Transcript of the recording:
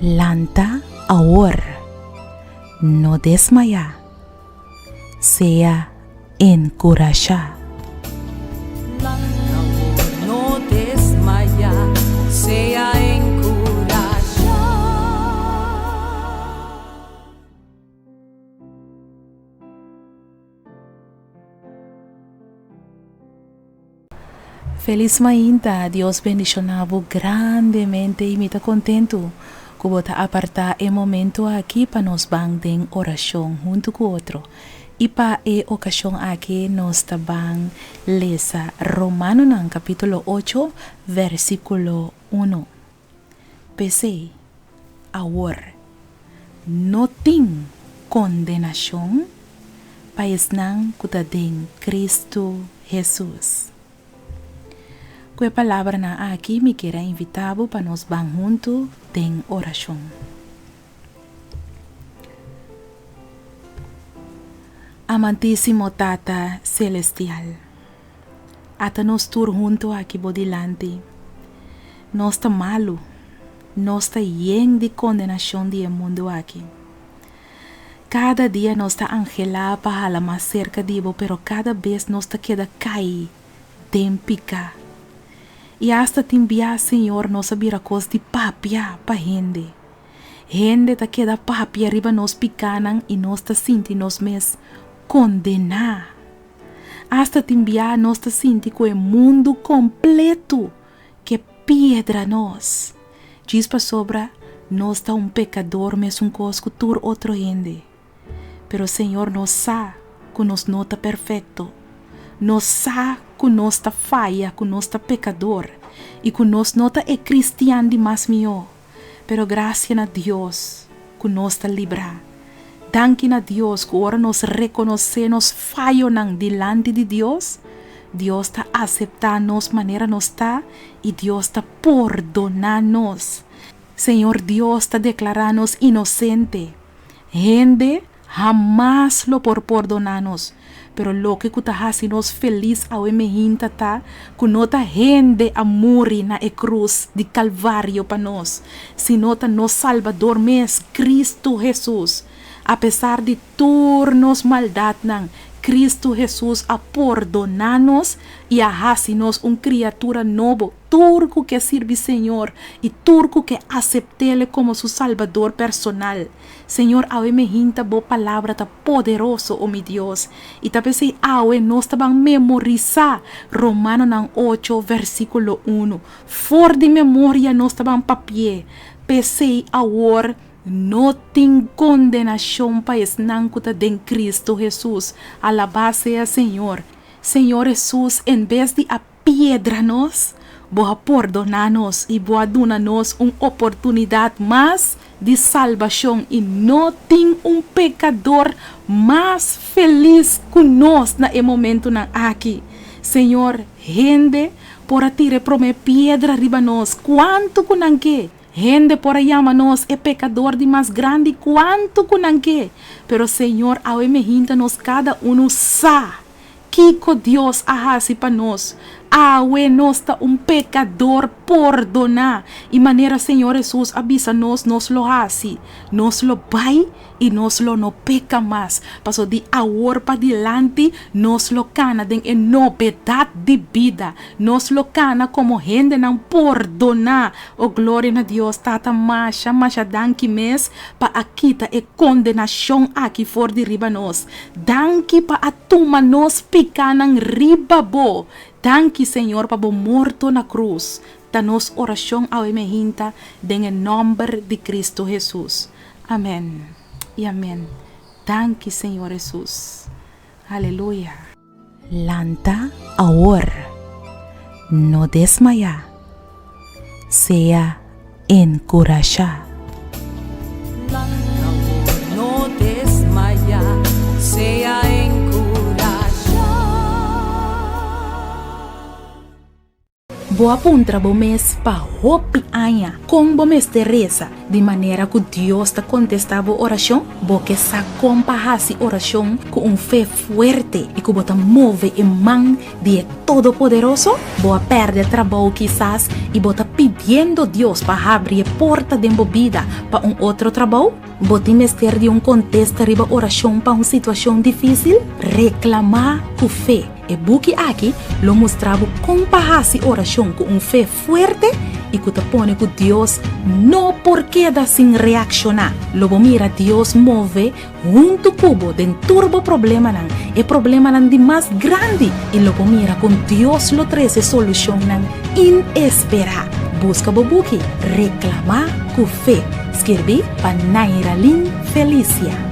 Lanta ahora, no desmaya, sea encorajar. No desmaya, sea encorajar. Feliz mainta, Dios bendicionavo grandemente y me está contento que bota apartar el momento aquí para nos van en oración junto con otro. Y para e ocasión aquí nos van lesa Romano en capítulo 8 versículo 1. Pese ahora no tin condenación para esnan kutaden Cristo Jesús. Que palavra na aqui me quero invitar para nós van junto em oração. Amantíssimo Tata Celestial, ata nós tur junto aqui bodilante, nós está malo, nós está lleno de condenação de mundo aqui. Cada dia nós está angelada para falar mais cerca de Ibo, pero cada vez nós está queda cair, tempica. E hasta te enviar, Senhor, nossa biracos de papia para gente. Gente tá queda papia arriba nos picanan e nós tá sentindo nos mes condenar. Hasta te enviar, nós tá sentindo que o mundo completo que piedra nós. Diz para sobra, nós tá pecador, mes cosco tur outro gente. Pero, Senhor, nós sabe que nós não tá perfeito. Nós sabe que nós está falha, que nós está pecador e que nós não é cristiano de mais melhor. Pero graças a Deus que nós está livre. Danke a Deus que agora nós reconhecemos falho delante de Deus. Deus está aceitando nos maneira nós está e Deus está perdonando-nos. Senhor Deus está declarando-nos inocente. Gente jamás lo por perdonarnos. Pero lo que kuta hasinos feliz awe mehinta ta kunota gente amori na e cruz de Calvário para nós. Sinota nos Salvador mes Cristo Jesus. A pesar de turnos maldad nang Cristo Jesus a perdonar-nos e a hasinos criatura novo. Turco que sirve Senhor e turco que acepte-le como su Salvador personal. Senhor, awe me hinta bo palavra ta poderoso, oh mi Dios. E talvez se awe nós tabang memorizar Romano nang 8 versículo 1. For de memória nós tabang papie. Pese awor no tem condenação para esnancuta de Cristo Jesus. Alabado sea Senhor. Senhor Jesus, em vez de a piedra nós, boa perdonar-nos e boa dar-nos uma oportunidade mais de salvação e não tem pecador mais feliz que nós na momento na aqui. Senhor, gente, por atire prome piedra riba nós, quanto kunangke? Gente por llama nos é pecador de mais grande quanto kunangke? Pero Senhor, ao me hinta nos cada sa. Kiko Deus ahasi para nós. Awe nós tá pecador perdonar. E maneira Senhor Jesus avisa nós lo hasi. Nós lo vai e nós lo no peca mais. Passo de agora para diante, nós lo cana den en novidade de vida. Nós lo cana como gente não perdonar. Oh glória a Deus, tata macha danke mes pa akita e condenação aqui for de riba nós. Danke pa atuma nós picanang riba bo. Danke, Senhor, para o morto na cruz. Da nos oração ao emehinta, em nome de Cristo Jesus. Amém. E amém. Danke, Senhor Jesus. Aleluia. Lanta ahora, no desmaya, sea encorajar. No desmaya, sea encorajar. Boa apunta bo mês pa hopi anha. Com bo mês de reza. De maneira que Deus está contestando a oração. Bo que sa compahasi oração com fé forte. E que bota move em mão de Todo-Poderoso. Boa perde trabalho quizás. E bota pedindo Deus para abrir a porta de vida para outro trabalho. Bota mester de contexto riba oração para uma situação difícil. Reclamar com fé. E buki aqui lo mostrava compahasi oração com fé forte e que te pone que Deus não porque da sin reaccionar. Logo mira Deus move junto cubo den turbo problema nan e problema nan de mais grande e logo mira com Deus lo treze solução nan inesperada. Busca bobuki reclamar com fé. Escrevi para Naira Lin Felicia.